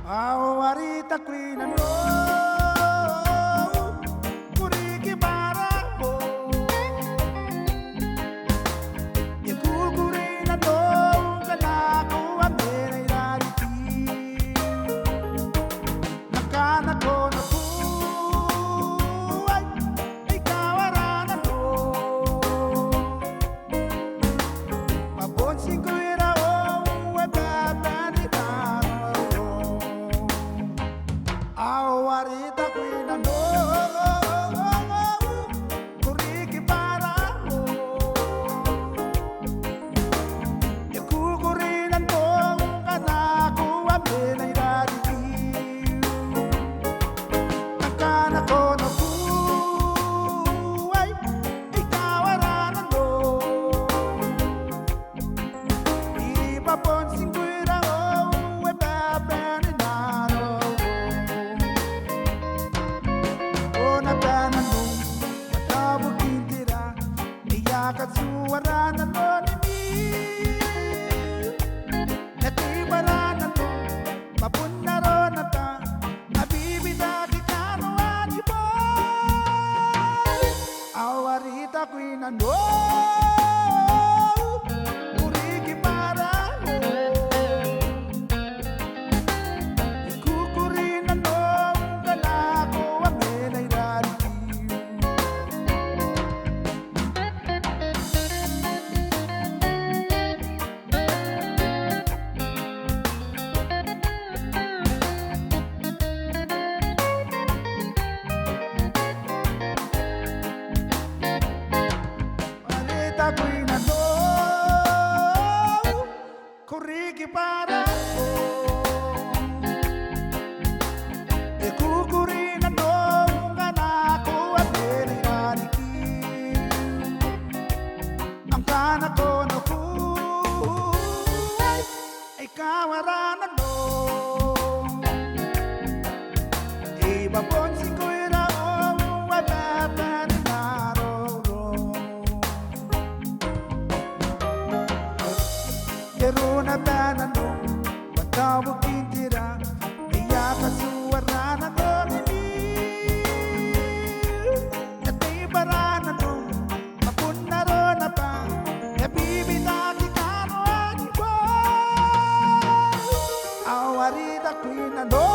Awarita queen and kuriki bara ho ye kukurina do kana ko amere irariti nakana ko na ku ay kawarana do mabon singuira o we babani Awarita queen and kuriki para ho ye kukurina do kana ko amere irariti nakana ko na ku ay ikawarana do ibabon singuira o we babani naro ona bana no matabu kintira niya katsuwarana no ni mi nati barana no mapunna ro nata abibida kitano ani boy awarita queen no kuriki para kukurina no kana ko amena irariti Awarita queen no kuriki para e kukurina no kana ko amere irariti ang kana ko no ku ay kawarana no ibabon singuira o wababani naro Yeruna bana no watabu kintira niya kasuwarana no ni mi nati barana no mapunna ro na pa e bibida kitano ani bo awarita queen no